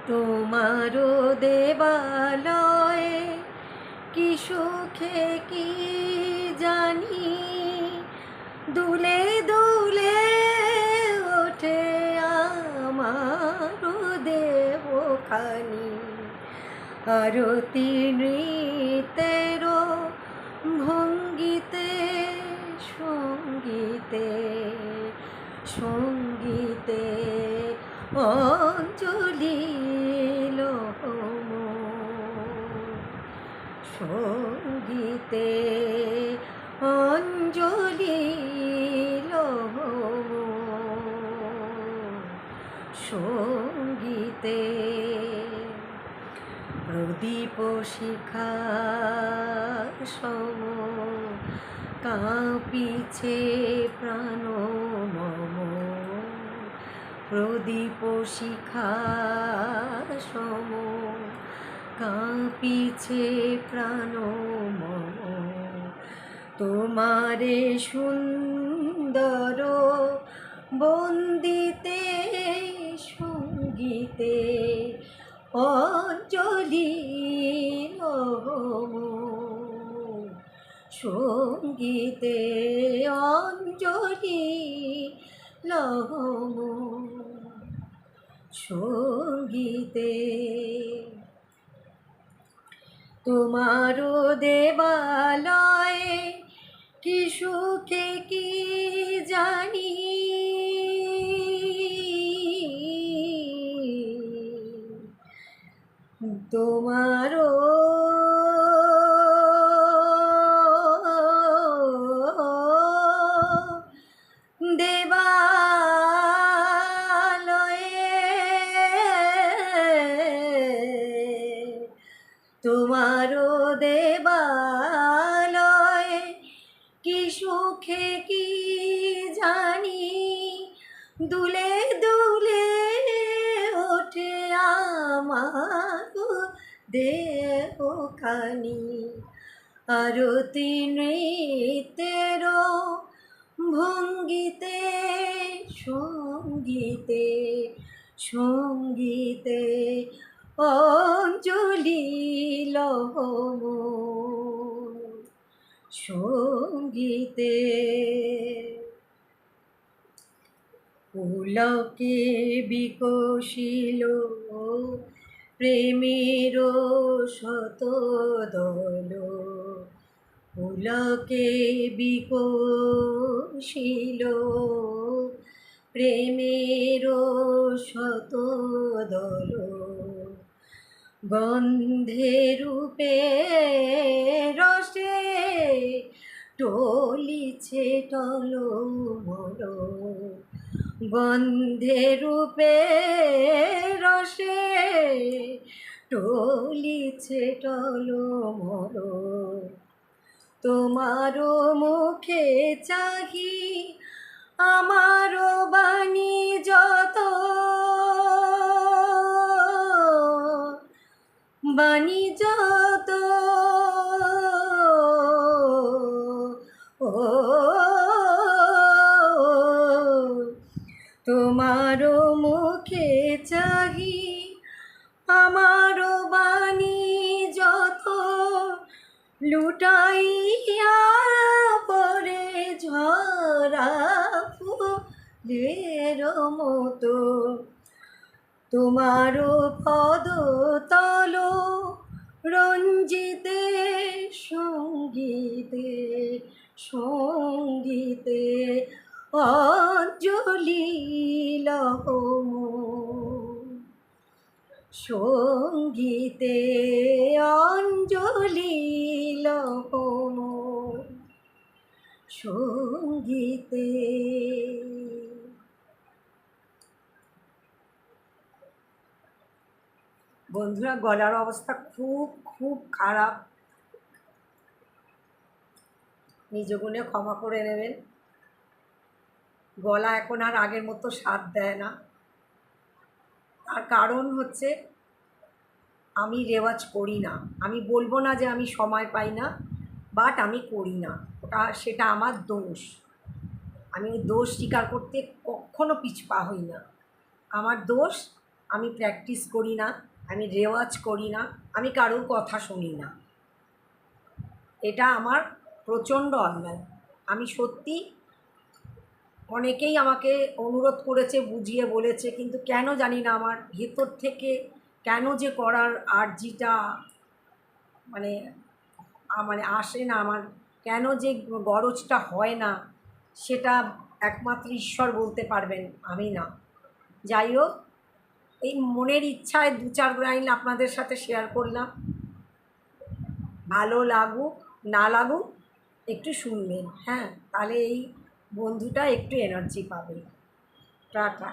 তোমারও দেবালয়ে কি সুখে কি জানি দুলে দুলে ওঠে আমারও দেবখানি আরতি নৃত্যের ভঙ্গিতে সঙ্গীতে সঙ্গীতে অঞ্জলি লহম সঙ্গীতে অঞ্জলি লহম সঙ্গীতে প্রদীপ শিখা সম কাঁপিছে প্রাণ মম প্রদীপ শিখা সম কাঁপিছে প্রাণ মম তোমারে সুন্দর বন্দিতে সঙ্গীতে অঞ্জলি লহম সঙ্গীতে অঞ্জলি লহম সঙ্গীতে তোমারও দেবালয়ে কি সুখে কি জানি তোমারও দেবালয়ে তোমারও দেবালয়ে কি সুখে কি জানি দুলে দুলে ওঠে আমার দেহখানি আরতি নৃত্যের ভঙ্গিতে সঙ্গীতে সঙ্গীতে অঞ্জলি লহম সঙ্গীতে পুলকে বিকশিল প্রেমের শতদল পুলকে বিকশিল প্রেমের শতদল গন্ধে রূপে রসে টলিছে টলমল গন্ধে রূপে রসে টলিছে টলমল তোমারও মুখে চাহি আমারও বাণী যত বাণী যত তোমারও মুখে চাহি আমারও বাণী যত লুটাইয়া পরে ঝরা ফুলের মতো তোমারও পদতল রঞ্জিতে সঙ্গীতে সঙ্গীতে অঞ্জলি লহম সঙ্গীতে অঞ্জলি লহম সঙ্গীতে বন্ধুরা গলার অবস্থা খুব খুব খারাপ নিজ গুণে ক্ষমা করে নেবেন গলা এখন আর আগের মতো স্বাদ দেয় না তার কারণ হচ্ছে আমি রেওয়াজ করি না আমি বলবো না যে আমি সময় পাই না বাট আমি করি না সেটা আমার দোষ আমি দোষ স্বীকার করতে কখনো পিছপা হই না। আমার দোষ, আমি প্র্যাকটিস করি না, আমি রেওয়াজ করি না, আমি কারোর কথা শুনি না। এটা আমার প্রচণ্ড অন্যায়। আমি সত্যি, অনেকেই আমাকে অনুরোধ করেছে, বুঝিয়ে বলেছে, কিন্তু কেন জানি না আমার ভেতর থেকে কেন যে করার আর্জিটা মানে মানে আসে না আমার, কেন যে গরজটা হয় না, সেটা একমাত্র ঈশ্বর বলতে পারবেন, আমি না। যাই হোক, এই মনের ইচ্ছায় দু চার লাইন আপনাদের সাথে শেয়ার করলাম। ভালো লাগুক না লাগুক একটু শুনবেন, হ্যাঁ, তাহলে এই বন্ধুটা একটু এনার্জি পাবে। টাটা।